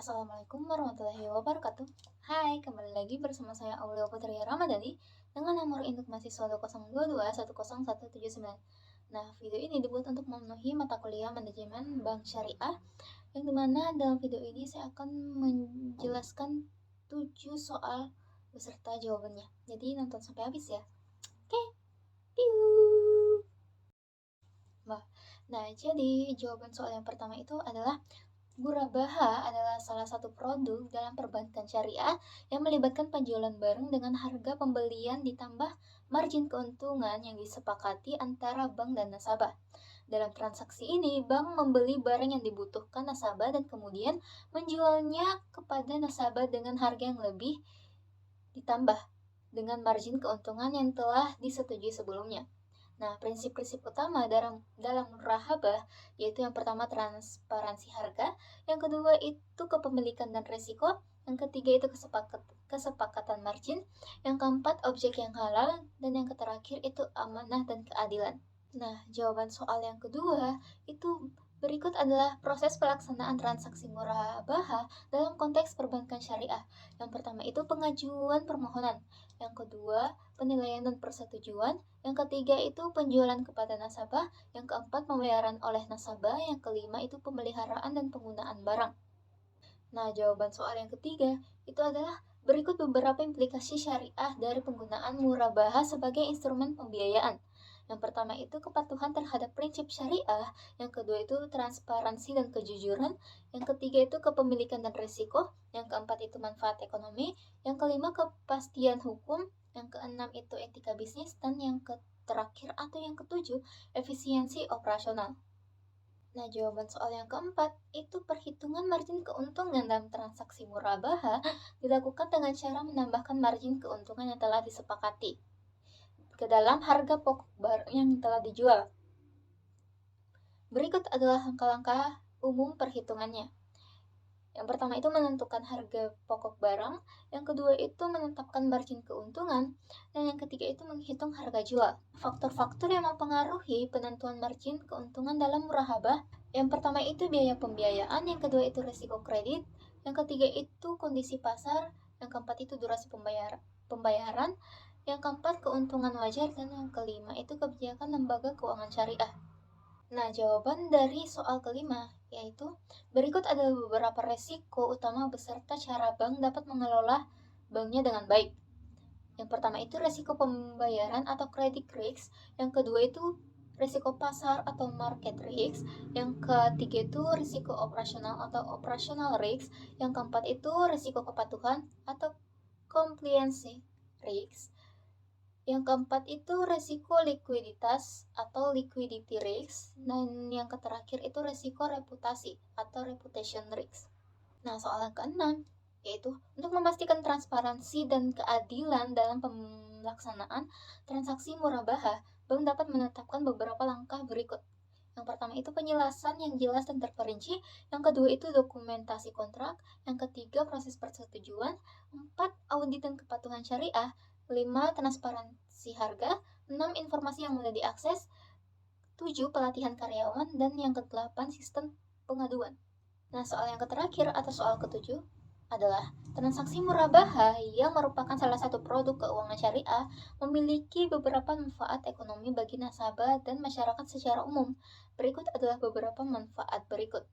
Assalamualaikum warahmatullahi wabarakatuh. Hai, kembali lagi bersama saya Aulia Putri Ramadhani dengan nomor induk mahasiswa 202210179. Nah, video ini dibuat untuk memenuhi mata kuliah manajemen bank syariah, yang dimana dalam video ini saya akan menjelaskan 7 soal beserta jawabannya. Jadi nonton sampai habis ya. Oke, piu. Nah, jadi jawaban soal yang pertama itu adalah Murabaha adalah salah satu produk dalam perbankan syariah yang melibatkan penjualan barang dengan harga pembelian ditambah margin keuntungan yang disepakati antara bank dan nasabah. Dalam transaksi ini, bank membeli barang yang dibutuhkan nasabah dan kemudian menjualnya kepada nasabah dengan harga yang lebih ditambah dengan margin keuntungan yang telah disetujui sebelumnya. Nah, prinsip-prinsip utama dalam murahabah yaitu yang pertama transparansi harga, yang kedua itu kepemilikan dan resiko, yang ketiga itu kesepakatan margin, yang keempat objek yang halal, dan yang terakhir itu amanah dan keadilan. Nah, jawaban soal yang kedua itu berikut adalah proses pelaksanaan transaksi murabahah dalam konteks perbankan syariah. Yang pertama itu pengajuan permohonan, yang kedua penilaian dan persetujuan, yang ketiga itu penjualan kepada nasabah, yang keempat pembayaran oleh nasabah, yang kelima itu pemeliharaan dan penggunaan barang. Nah, jawaban soal yang ketiga itu adalah berikut beberapa implikasi syariah dari penggunaan murabahah sebagai instrumen pembiayaan. Yang pertama itu kepatuhan terhadap prinsip syariah, yang kedua itu transparansi dan kejujuran, yang ketiga itu kepemilikan dan risiko, yang keempat itu manfaat ekonomi, yang kelima kepastian hukum, yang keenam itu etika bisnis, dan yang terakhir atau yang ketujuh efisiensi operasional. Nah, jawaban soal yang keempat itu perhitungan margin keuntungan dalam transaksi murabahah dilakukan dengan cara menambahkan margin keuntungan yang telah disepakati ke dalam harga pokok barang yang telah dijual. Berikut adalah langkah-langkah umum perhitungannya. Yang pertama itu menentukan harga pokok barang, yang kedua itu menetapkan margin keuntungan, dan yang ketiga itu menghitung harga jual. Faktor-faktor yang mempengaruhi penentuan margin keuntungan dalam murahabah, yang pertama itu biaya pembiayaan, yang kedua itu risiko kredit, yang ketiga itu kondisi pasar, yang keempat itu durasi pembayaran, yang keempat keuntungan wajar, dan yang kelima itu kebijakan lembaga keuangan syariah. Nah, jawaban dari soal kelima yaitu berikut adalah beberapa resiko utama beserta cara bank dapat mengelola banknya dengan baik. Yang pertama itu resiko pembayaran atau credit risk, yang kedua itu risiko pasar atau market risk, yang ketiga itu risiko operasional atau operational risk, yang keempat itu risiko kepatuhan atau compliance risk, yang keempat itu resiko likuiditas atau liquidity risk, dan yang terakhir itu resiko reputasi atau reputation risk. Nah, soal yang keenam yaitu untuk memastikan transparansi dan keadilan dalam pelaksanaan transaksi murabahah, bank dapat menetapkan beberapa langkah berikut. Yang pertama itu penjelasan yang jelas dan terperinci, yang kedua itu dokumentasi kontrak, yang ketiga proses persetujuan, empat audit dan kepatuhan syariah, 5. Transparansi harga, 6. Informasi yang mudah diakses, 7. Pelatihan karyawan, dan yang ke-8 sistem pengaduan. Nah, soal yang terakhir atau soal ketujuh adalah transaksi murabahah yang merupakan salah satu produk keuangan syariah memiliki beberapa manfaat ekonomi bagi nasabah dan masyarakat secara umum. Berikut adalah beberapa manfaat berikut.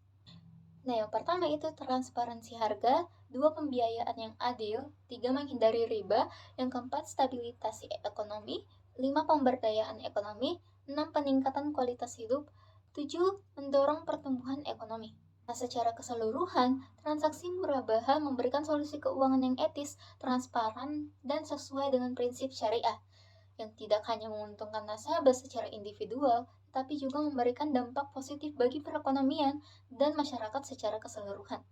Nah, yang pertama itu transparansi harga, 2. Pembiayaan yang adil, 3. Menghindari riba, yang keempat stabilitas ekonomi, 5. Pemberdayaan ekonomi, 6. Peningkatan kualitas hidup, 7. Mendorong pertumbuhan ekonomi. Nah, secara keseluruhan, transaksi murabahah memberikan solusi keuangan yang etis, transparan, dan sesuai dengan prinsip syariah, yang tidak hanya menguntungkan nasabah secara individual, tapi juga memberikan dampak positif bagi perekonomian dan masyarakat secara keseluruhan.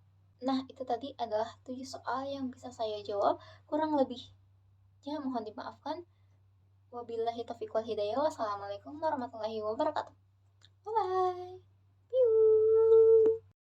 Nah, itu tadi adalah 7 soal yang bisa saya jawab. Kurang lebihnya mohon dimaafkan. Wabillahi taufiq wal hidayah. Wassalamualaikum warahmatullahi wabarakatuh. Bye-bye. Piu.